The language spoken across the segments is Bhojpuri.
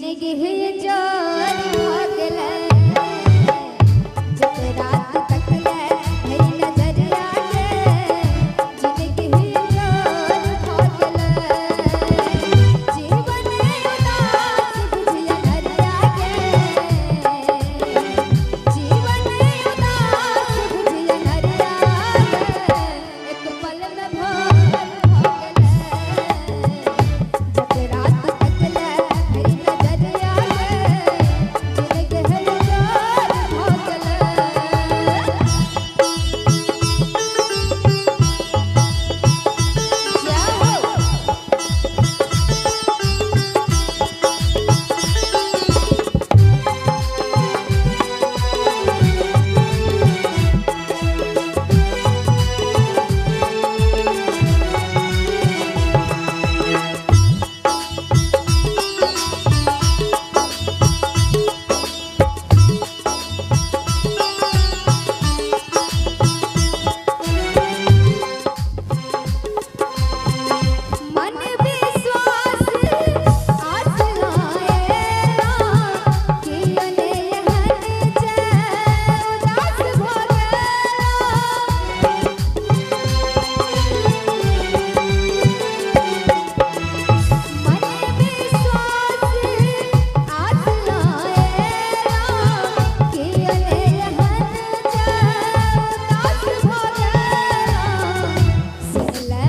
जिंदगी है जोर भागल जब रात तक ले है नजरिया के जिंदगी है जोर भागल जीवन उदास बुझिया नरिया के जीवन उदास बुझिया नरिया के एक पल में भोर भागल जब रात तक ले है नजरिया के जिंदगी है जोर भागल मन विश्वास आस लाएला कियने हन जय उदास भोलेला मन विश्वास आस लाएला कियने हन जय उदास भोलेला सुनले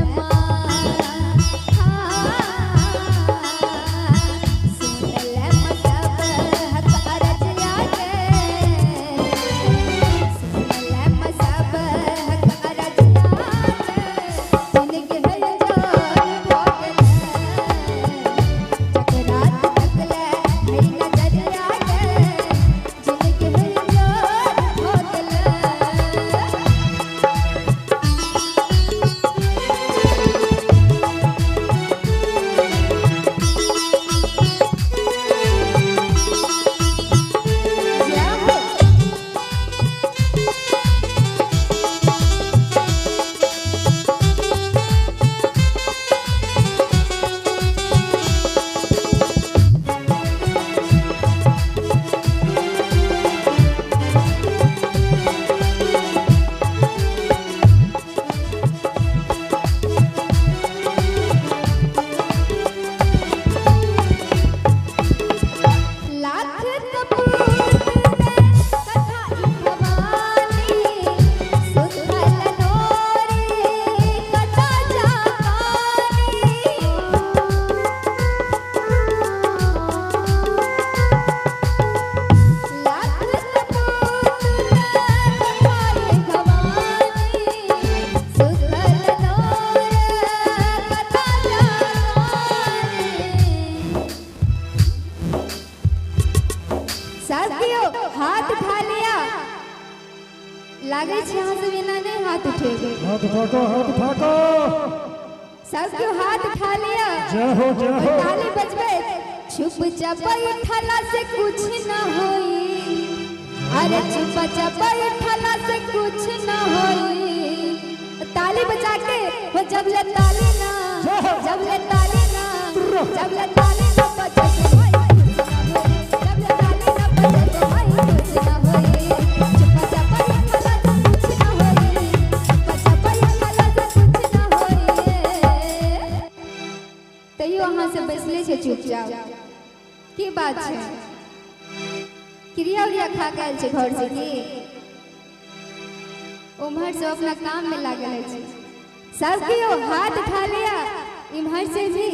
लाख कपूर कथा भवानी सुधल नोरी कथा जानी लाख कपूर कथा भवानी सुधल नोरी कथा जानी साथियों हाथ उठा लिया लागे छे यहाँ से बिना नहीं हाथ उठेगे हाथ उठाओ हाथ उठाओ साथियों हाथ उठा लिया जय हो ताली बजबे चुप चाप बैठला से कुछ न होई अरे चुप चाप बैठला से कुछ न होई ताली बजा के हो जब ले ताली ना जब ले ताली ना जब ले ताली ना बजे तो भाई जब ले ताली ना बजे तो भाई कुछ न होई चुप चाप बैठला से कुछ न होई चुप चाप बैठला से कुछ न होई तैयो अहाँ से बैसले छे चुपचाप की बात छे क्रिया उरिया खा के आयल छे घर से की उम्हर से अपना काम में लागल छे साथियों हाथ उठा लिया इम्हर से भी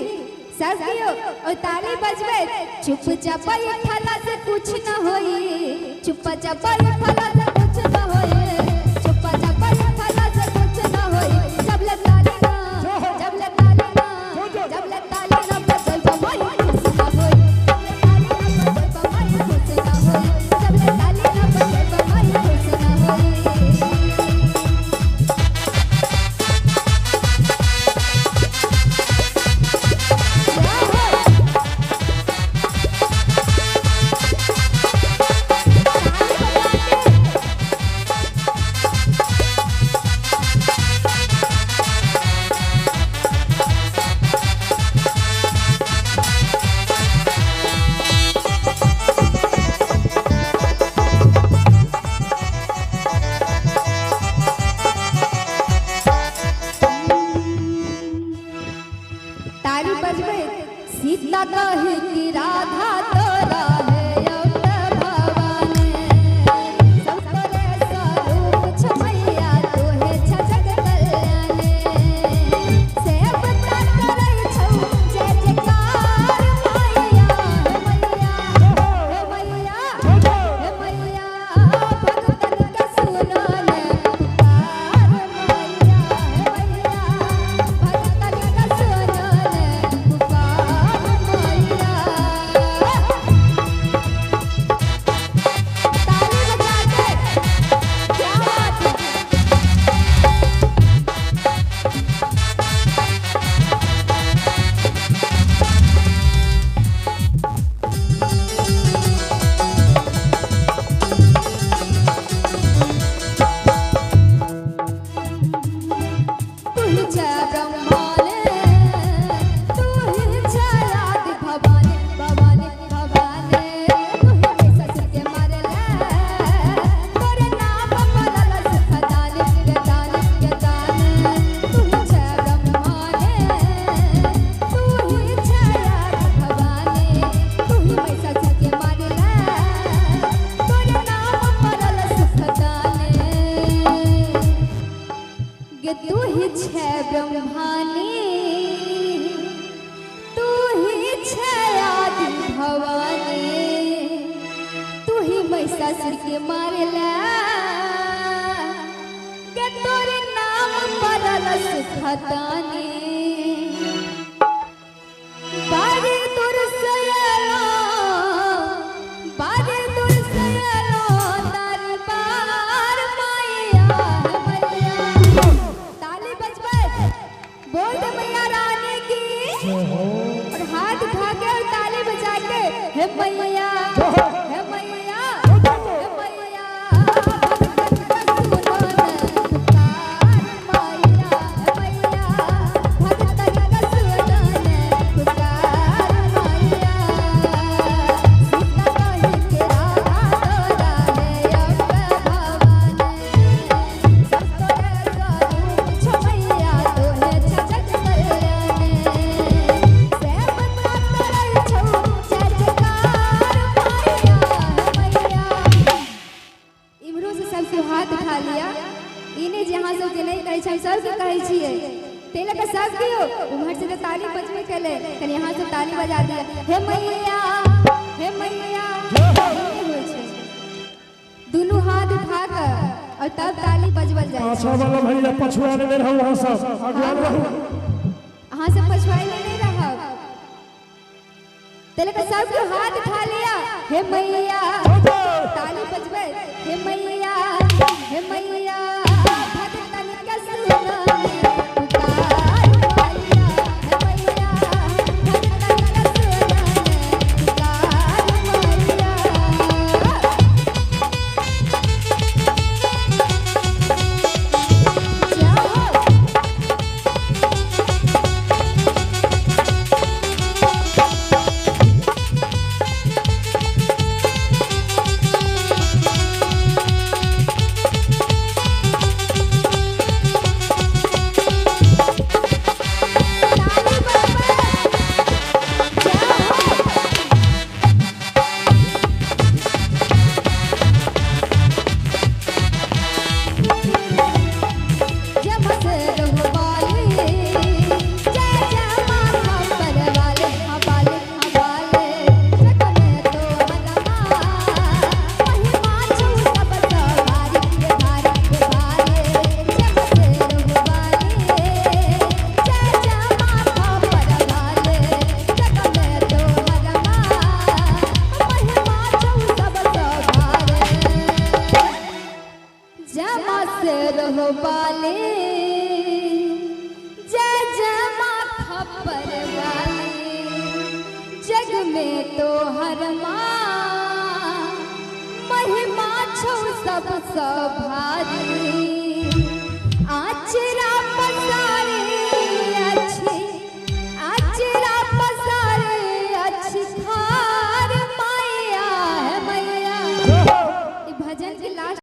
साथियों और ताली बजबे चुपचाप बैठला से कुछ न होई चुपचाप बैठला से कुछ न होई चुपचाप बैठला से कुछ न होई जब ले ताली ना जब ले ताली ना जब ले ताली ना बजल बमाई खुश न होई जब ले ताली ना बजल बमाई खुश न होई ताली बजबे सीता कही कि राधा तोरा है अब भवानी सब तोरे स्वरूप छमैया तोहे छजग कल्याणी सेवता करे छौ जय जयकार मैया हे मैया हे मैया भगतन का सुनल पुकार मैया हे मैया भगतन का सुनल पुकार मैया ताली बजा के क्या बात है तू ही जय ब्रह्माने तू ही जय आदि भवानी भवानी भवानी तू ही सच के मारले तोरे नाम परल सुखदानी के दानी के दानी तू ही जय ब्रह्माने तू ही जय आदि भवानी तू ही सच के मारले तोरे नाम परल सुखदानी गे तू ही छे ब्रह्मानी तू ही छे आदि भवानी तू ही महिषासुर के मारेला गे तोरे नाम परल सुखदानी बारे दूर से आलो बारे दूर से आलो दरबार मैया मैया ताली बजबे बोल दे मैया रानी की और हाथ उठा के और ताली बजा के हे मैया हे मैया हे मैया भगतन का सुनल पुकार मैया हे मैया भगतन का सुनल पुकार मैया सीता कही के राधा तोरा है अब भवानी सब तोरे स्वरूप छमैया तोहे छजग कल्याणी सेवता करे छौ जय जयकार मैया मैया इमरो से सबके हाथ उठा लिया इने जहां सब के नहीं कहै छै सब के कहै छियै तेले के सब दियो उम्हर से तो ताली बजबे केले कनी यहां से ताली बजा दिया हे मैया हे मैया होय छै दुनू हाथ उठा के और तब ताली बजबल जाय पाछा वाला भैया पछुआ ने रहू वहां सब आगे रहू अहाँ से पछुआइले नहीं रहब तेले के सब के हाथ उठा लिया हे मैया ताली बजबे हे मैया भगतन का सुनल पुकार मैया हे मैया भगतन का सुनल पुकार मैया वाले जय जय माथा पर वाले जग में तो हर माँ महिमा छौ सब भारी आचरा